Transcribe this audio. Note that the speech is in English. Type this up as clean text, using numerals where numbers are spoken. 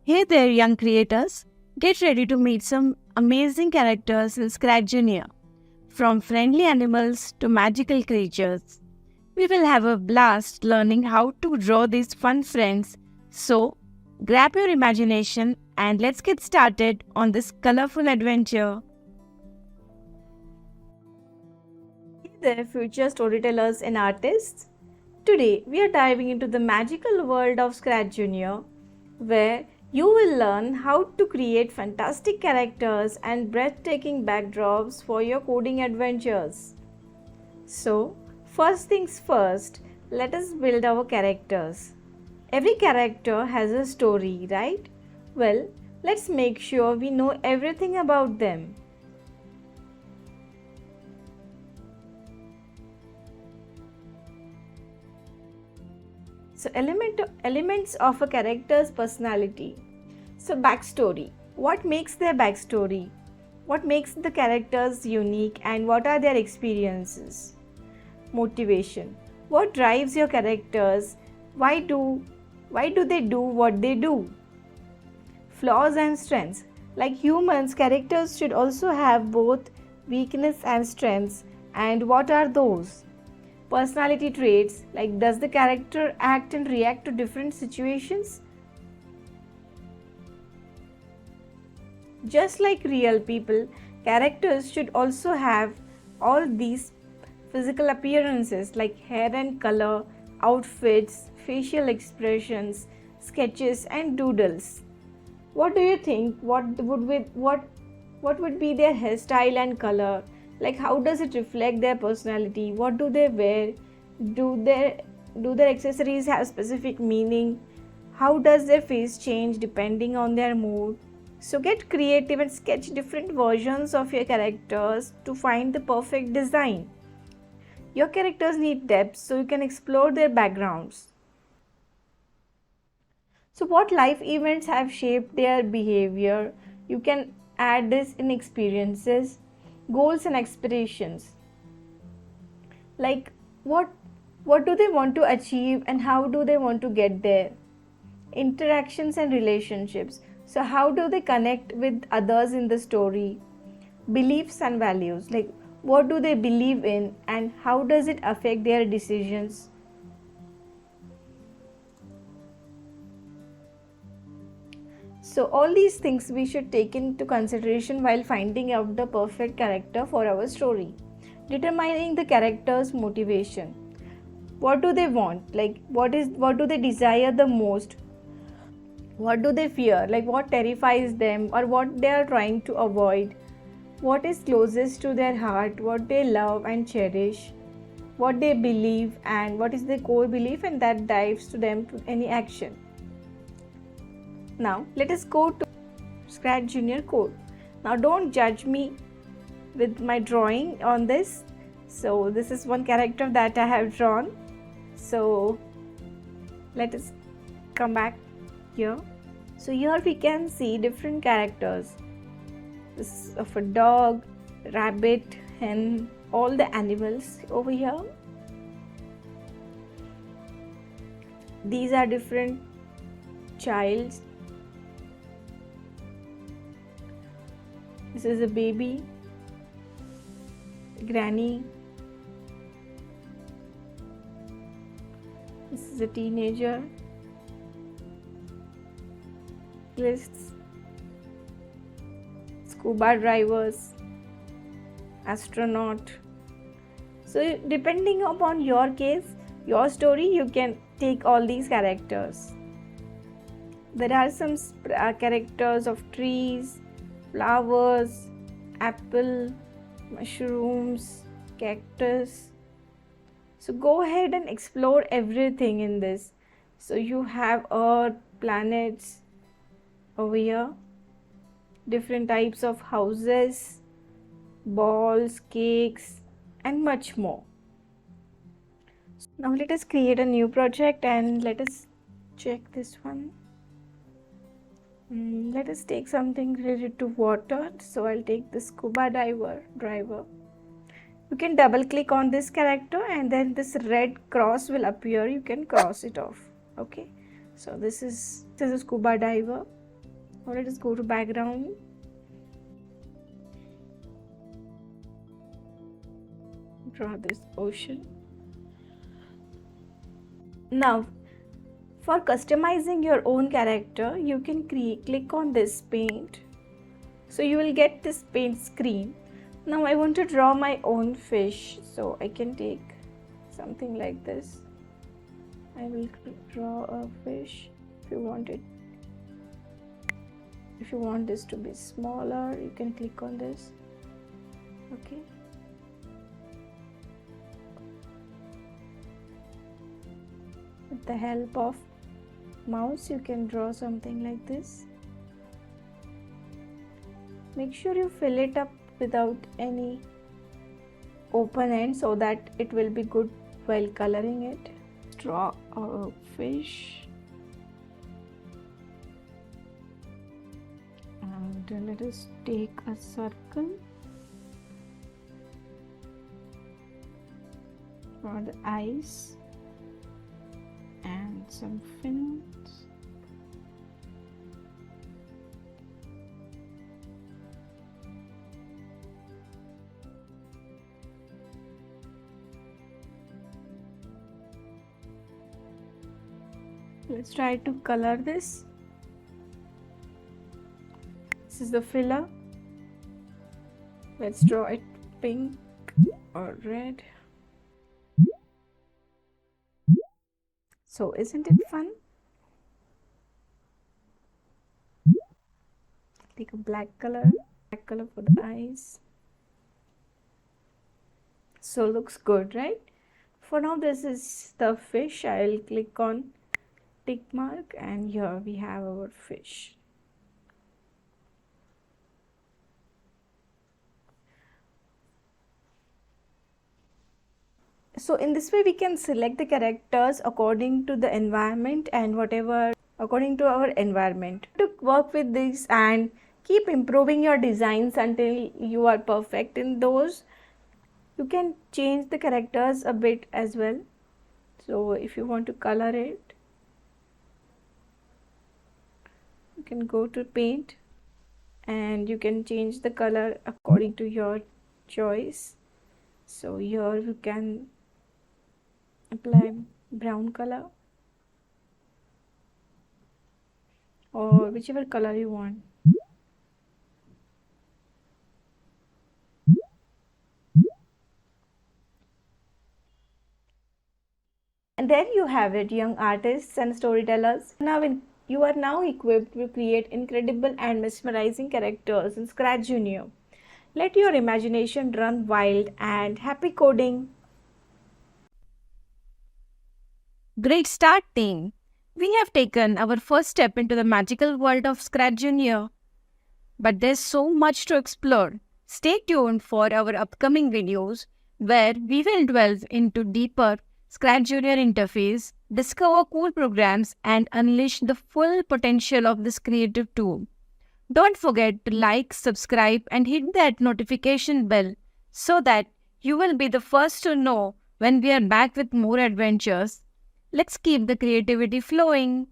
Hey there, young creators. Get ready to meet some amazing characters in Scratch Junior. From friendly animals to magical creatures. We will have a blast learning how to draw these fun friends. So, grab your imagination and let's get started on this colorful adventure. Hey there, future storytellers and artists. Today, we are diving into the magical world of Scratch Junior, where you will learn how to create fantastic characters and breathtaking backdrops for your coding adventures. So, first things first, let us build our characters. Every character has a story, right? Well, let's make sure we know everything about them. So, elements of a character's personality. So, backstory. What makes their backstory? What makes the characters unique and what are their experiences? Motivation. What drives your characters? Why do they do what they do? Flaws and strengths. Like humans, characters should also have both weakness and strengths. And what are those? Personality traits, like does the character act and react to different situations? Just like real people, characters should also have all these physical appearances like hair and color, outfits, facial expressions, sketches and doodles. What do you think? What would be their hairstyle and color? Like how does it reflect their personality? What do they wear? Do their accessories have specific meaning? How does their face change depending on their mood? So get creative and sketch different versions of your characters to find the perfect design. Your characters need depth so you can explore their backgrounds. So what life events have shaped their behavior? You can add this in experiences, goals and aspirations. Like what do they want to achieve and how do they want to get there? Interactions and relationships. So how do they connect with others in the story? Beliefs and values. Like what do they believe in and how does it affect their decisions? So all these things we should take into consideration while finding out the perfect character for our story. Determining the character's motivation. What do they want? Like what do they desire the most? What do they fear? Like what terrifies them or what they are trying to avoid? What is closest to their heart? What they love and cherish? What they believe and what is their core belief and that drives to them to any action. Now let us go to Scratch Junior code. Now don't judge me with my drawing on this. So this is one character that I have drawn. So let us come back here. So here we can see different characters. This is of a dog, rabbit, hen, all the animals over here. These are different childs. This is a baby, granny. This is a teenager. Lists, scuba divers, astronaut. So depending upon your case, your story, you can take all these characters. There are some characters of trees, flowers, apple, mushrooms, cactus. So go ahead and explore everything in this. So you have earth, planets over here, different types of houses, balls, cakes and much more. Now let us create a new project and let us check this one. Let us take something related to water. So I'll take the scuba driver. You can double click on this character and then this red cross will appear. You can cross it off. Okay. So this is a scuba diver. Now let us go to background. Draw this ocean. Now, for customizing your own character, you can click on this paint. So you will get this paint screen. Now I want to draw my own fish. So I can take something like this. I will draw a fish. If you want it, if you want this to be smaller, you can click on this. Okay. With the help of mouse, you can draw something like this. Make sure you fill it up without any open end so that it will be good while coloring it. Draw a fish and let us take a circle for the eyes and some fins. Let's try to color this. This is the filler. Let's draw it pink or red. So isn't it fun? Take a black color for the eyes. So looks good, right? For now, this is the fish. I'll click on tick mark and here we have our fish. So in this way we can select the characters according to the environment and whatever according to our environment. To work with this and keep improving your designs until you are perfect in those. You can change the characters a bit as well. So if you want to color it, you can go to paint and you can change the color according to your choice. So here you can apply brown color or whichever color you want. And there you have it, young artists and storytellers. You are now equipped to create incredible and mesmerizing characters in Scratch Junior. Let your imagination run wild and happy coding! Great start, team! We have taken our first step into the magical world of Scratch Junior. But there's so much to explore. Stay tuned for our upcoming videos where we will delve into deeper Scratch Junior interface, discover cool programs, and unleash the full potential of this creative tool. Don't forget to like, subscribe, and hit that notification bell so that you will be the first to know when we are back with more adventures. Let's keep the creativity flowing.